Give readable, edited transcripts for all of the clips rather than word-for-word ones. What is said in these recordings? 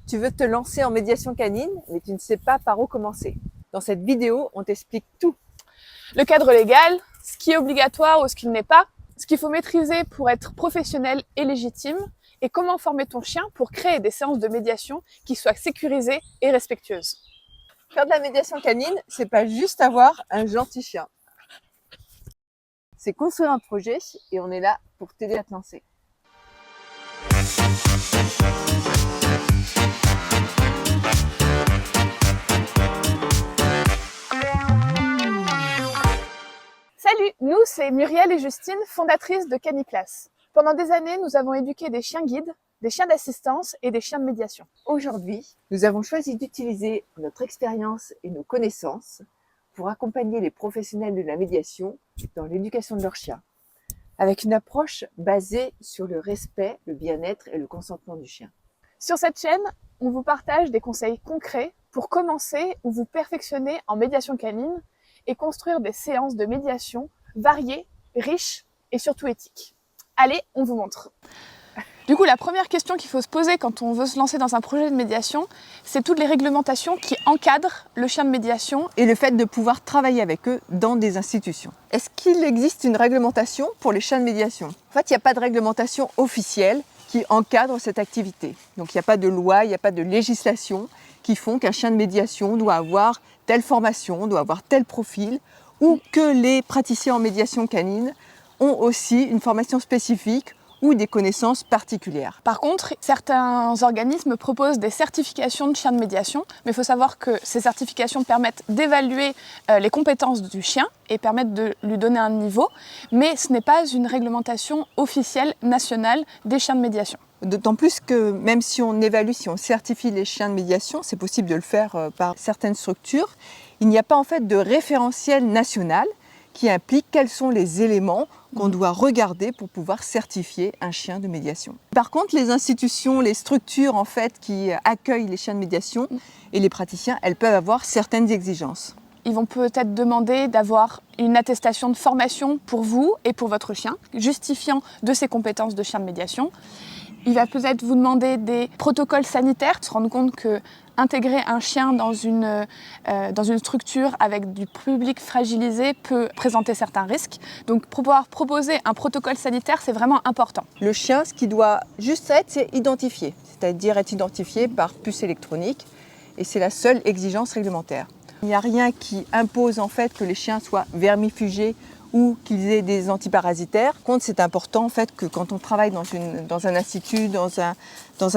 Tu veux te lancer en médiation canine, mais tu ne sais pas par où commencer. Dans cette vidéo, on t'explique tout. Le cadre légal, ce qui est obligatoire ou ce qui ne l'est pas, ce qu'il faut maîtriser pour être professionnel et légitime, et comment former ton chien pour créer des séances de médiation qui soient sécurisées et respectueuses. Faire de la médiation canine, c'est pas juste avoir un gentil chien. C'est construire un projet et on est là pour t'aider à te lancer. Salut, nous c'est Muriel et Justine, fondatrices de Caniclass. Pendant des années, nous avons éduqué des chiens guides, des chiens d'assistance et des chiens de médiation. Aujourd'hui, nous avons choisi d'utiliser notre expérience et nos connaissances pour accompagner les professionnels de la médiation dans l'éducation de leurs chiens, avec une approche basée sur le respect, le bien-être et le consentement du chien. Sur cette chaîne, on vous partage des conseils concrets pour commencer ou vous perfectionner en médiation canine et construire des séances de médiation variées, riches et surtout éthiques. Allez, on vous montre. Du coup, la première question qu'il faut se poser quand on veut se lancer dans un projet de médiation, c'est toutes les réglementations qui encadrent le chien de médiation. Et le fait de pouvoir travailler avec eux dans des institutions. Est-ce qu'il existe une réglementation pour les chiens de médiation? En fait, il n'y a pas de réglementation officielle qui encadre cette activité. Donc il n'y a pas de loi, il n'y a pas de législation qui font qu'un chien de médiation doit avoir telle formation, doit avoir tel profil, ou que les praticiens en médiation canine ont aussi une formation spécifique ou des connaissances particulières. Par contre, certains organismes proposent des certifications de chiens de médiation, mais il faut savoir que ces certifications permettent d'évaluer les compétences du chien et permettent de lui donner un niveau, mais ce n'est pas une réglementation officielle nationale des chiens de médiation. D'autant plus que même si on évalue, si on certifie les chiens de médiation, c'est possible de le faire par certaines structures, il n'y a pas en fait de référentiel national qui implique quels sont les éléments qu'on doit regarder pour pouvoir certifier un chien de médiation. Par contre, les institutions, les structures en fait qui accueillent les chiens de médiation et les praticiens, elles peuvent avoir certaines exigences. Ils vont peut-être demander d'avoir une attestation de formation pour vous et pour votre chien, justifiant de ses compétences de chien de médiation. Il va peut-être vous demander des protocoles sanitaires, se rendre compte que intégrer un chien dans une structure avec du public fragilisé peut présenter certains risques. Donc pour pouvoir proposer un protocole sanitaire, c'est vraiment important. Le chien, ce qui doit juste être, c'est identifié, c'est-à-dire être identifié par puce électronique, et c'est la seule exigence réglementaire. Il n'y a rien qui impose en fait que les chiens soient vermifugés ou qu'ils aient des antiparasitaires. Par contre, c'est important en fait que quand on travaille dans un institut, dans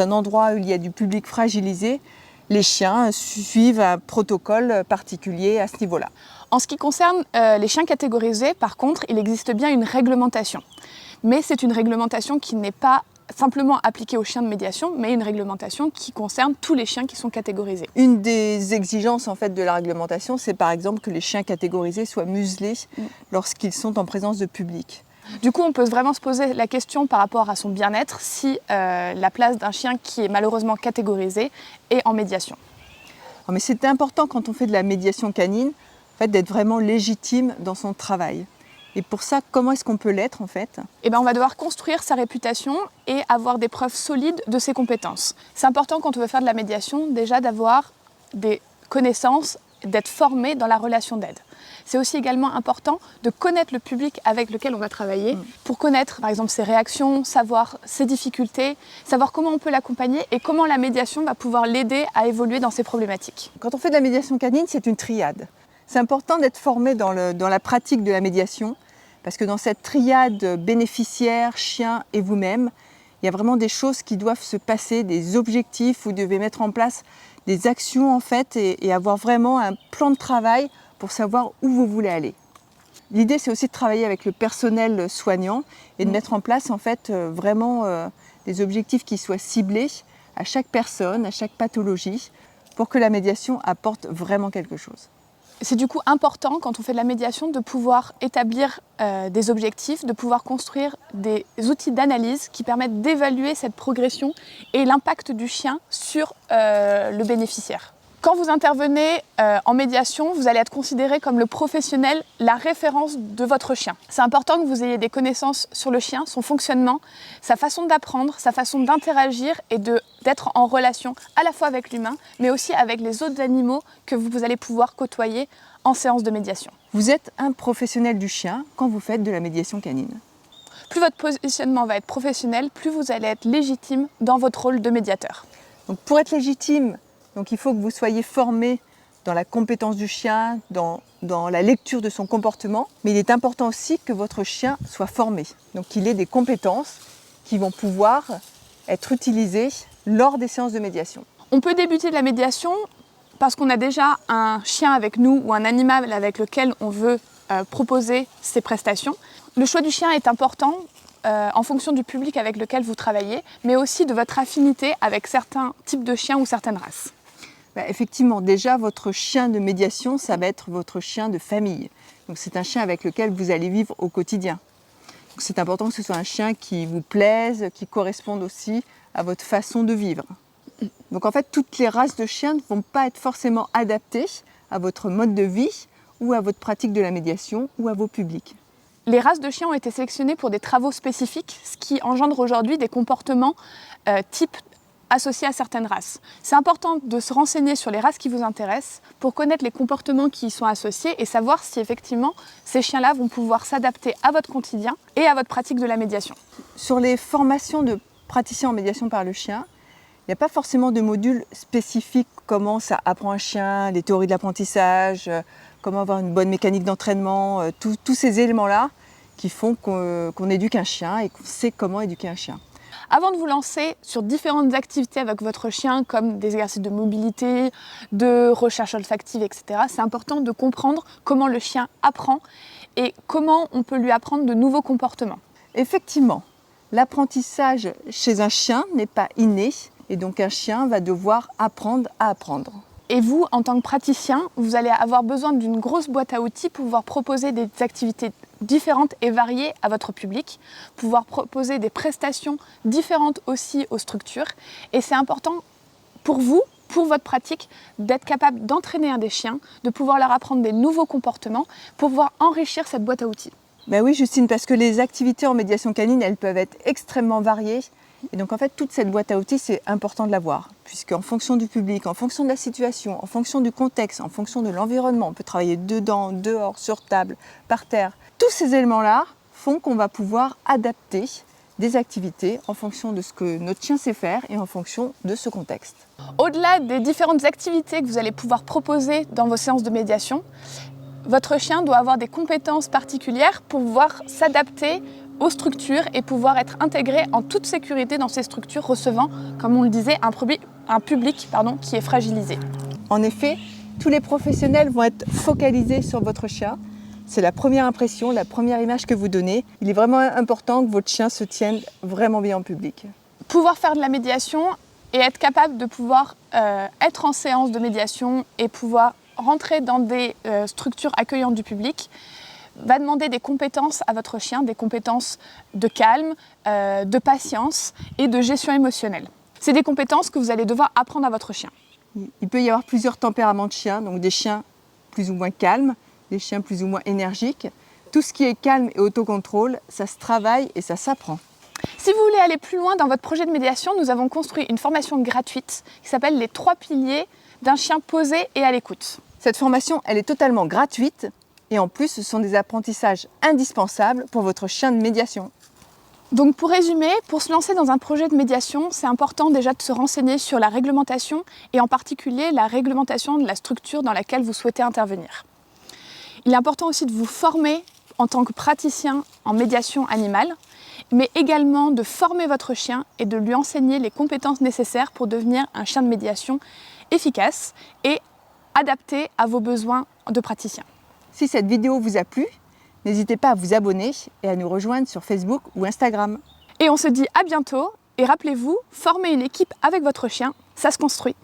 un endroit où il y a du public fragilisé, les chiens suivent un protocole particulier à ce niveau-là. En ce qui concerne les chiens catégorisés, par contre, il existe bien une réglementation. Mais c'est une réglementation qui n'est pas simplement appliquée aux chiens de médiation, mais une réglementation qui concerne tous les chiens qui sont catégorisés. Une des exigences en fait de la réglementation, c'est par exemple que les chiens catégorisés soient muselés lorsqu'ils sont en présence de public. Du coup, on peut vraiment se poser la question par rapport à son bien-être si la place d'un chien qui est malheureusement catégorisé est en médiation. Mais c'est important quand on fait de la médiation canine en fait, d'être vraiment légitime dans son travail. Et pour ça, comment est-ce qu'on peut l'être en fait? On va devoir construire sa réputation et avoir des preuves solides de ses compétences. C'est important quand on veut faire de la médiation déjà d'avoir des connaissances, d'être formé dans la relation d'aide. C'est aussi également important de connaître le public avec lequel on va travailler pour connaître par exemple ses réactions, savoir ses difficultés, savoir comment on peut l'accompagner et comment la médiation va pouvoir l'aider à évoluer dans ses problématiques. Quand on fait de la médiation canine, c'est une triade. C'est important d'être formé dans la pratique de la médiation parce que dans cette triade bénéficiaire, chien et vous-même, il y a vraiment des choses qui doivent se passer, des objectifs, vous devez mettre en place des actions en fait et avoir vraiment un plan de travail pour savoir où vous voulez aller. L'idée, c'est aussi de travailler avec le personnel soignant et de mettre en place en fait vraiment des objectifs qui soient ciblés à chaque personne, à chaque pathologie, pour que la médiation apporte vraiment quelque chose. C'est du coup important, quand on fait de la médiation, de pouvoir établir des objectifs, de pouvoir construire des outils d'analyse qui permettent d'évaluer cette progression et l'impact du chien sur le bénéficiaire. Quand vous intervenez en médiation, vous allez être considéré comme le professionnel, la référence de votre chien. C'est important que vous ayez des connaissances sur le chien, son fonctionnement, sa façon d'apprendre, sa façon d'interagir et d'être en relation à la fois avec l'humain, mais aussi avec les autres animaux que vous allez pouvoir côtoyer en séance de médiation. Vous êtes un professionnel du chien quand vous faites de la médiation canine. Plus votre positionnement va être professionnel, plus vous allez être légitime dans votre rôle de médiateur. Donc pour être légitime, il faut que vous soyez formé dans la compétence du chien, dans la lecture de son comportement, mais il est important aussi que votre chien soit formé, donc qu'il ait des compétences qui vont pouvoir être utilisées lors des séances de médiation. On peut débuter de la médiation parce qu'on a déjà un chien avec nous ou un animal avec lequel on veut proposer ces prestations. Le choix du chien est important en fonction du public avec lequel vous travaillez, mais aussi de votre affinité avec certains types de chiens ou certaines races. Effectivement, déjà, votre chien de médiation, ça va être votre chien de famille. Donc c'est un chien avec lequel vous allez vivre au quotidien. Donc c'est important que ce soit un chien qui vous plaise, qui corresponde aussi à votre façon de vivre. Donc en fait, toutes les races de chiens ne vont pas être forcément adaptées à votre mode de vie ou à votre pratique de la médiation ou à vos publics. Les races de chiens ont été sélectionnées pour des travaux spécifiques, ce qui engendre aujourd'hui des comportements types associés à certaines races. C'est important de se renseigner sur les races qui vous intéressent pour connaître les comportements qui y sont associés et savoir si effectivement ces chiens-là vont pouvoir s'adapter à votre quotidien et à votre pratique de la médiation. Sur les formations de praticiens en médiation par le chien, il n'y a pas forcément de module spécifique, comment ça apprend un chien, les théories de l'apprentissage, comment avoir une bonne mécanique d'entraînement, tous ces éléments-là qui font qu'on éduque un chien et qu'on sait comment éduquer un chien. Avant de vous lancer sur différentes activités avec votre chien, comme des exercices de mobilité, de recherche olfactive, etc., c'est important de comprendre comment le chien apprend et comment on peut lui apprendre de nouveaux comportements. Effectivement, l'apprentissage chez un chien n'est pas inné et donc un chien va devoir apprendre à apprendre. Et vous, en tant que praticien, vous allez avoir besoin d'une grosse boîte à outils pour pouvoir proposer des activités différentes et variées à votre public, pouvoir proposer des prestations différentes aussi aux structures. Et c'est important pour vous, pour votre pratique, d'être capable d'entraîner des chiens, de pouvoir leur apprendre des nouveaux comportements pour pouvoir enrichir cette boîte à outils. Ben oui, Justine, parce que les activités en médiation canine, elles peuvent être extrêmement variées. Et donc en fait, toute cette boîte à outils, c'est important de l'avoir, puisqu'en fonction du public, en fonction de la situation, en fonction du contexte, en fonction de l'environnement, on peut travailler dedans, dehors, sur table, par terre. Tous ces éléments-là font qu'on va pouvoir adapter des activités en fonction de ce que notre chien sait faire et en fonction de ce contexte. Au-delà des différentes activités que vous allez pouvoir proposer dans vos séances de médiation, votre chien doit avoir des compétences particulières pour pouvoir s'adapter aux structures et pouvoir être intégré en toute sécurité dans ces structures, recevant, comme on le disait, un public qui est fragilisé. En effet, tous les professionnels vont être focalisés sur votre chien. C'est la première impression, la première image que vous donnez. Il est vraiment important que votre chien se tienne vraiment bien en public. Pouvoir faire de la médiation et être capable de pouvoir être en séance de médiation et pouvoir rentrer dans des structures accueillantes du public va demander des compétences à votre chien, des compétences de calme, de patience et de gestion émotionnelle. C'est des compétences que vous allez devoir apprendre à votre chien. Il peut y avoir plusieurs tempéraments de chiens, donc des chiens plus ou moins calmes, des chiens plus ou moins énergiques. Tout ce qui est calme et autocontrôle, ça se travaille et ça s'apprend. Si vous voulez aller plus loin dans votre projet de médiation, nous avons construit une formation gratuite qui s'appelle les 3 piliers d'un chien posé et à l'écoute. Cette formation, elle est totalement gratuite. Et en plus, ce sont des apprentissages indispensables pour votre chien de médiation. Donc pour résumer, pour se lancer dans un projet de médiation, c'est important déjà de se renseigner sur la réglementation et en particulier la réglementation de la structure dans laquelle vous souhaitez intervenir. Il est important aussi de vous former en tant que praticien en médiation animale, mais également de former votre chien et de lui enseigner les compétences nécessaires pour devenir un chien de médiation efficace et adapté à vos besoins de praticien. Si cette vidéo vous a plu, n'hésitez pas à vous abonner et à nous rejoindre sur Facebook ou Instagram. Et on se dit à bientôt et rappelez-vous, former une équipe avec votre chien, ça se construit.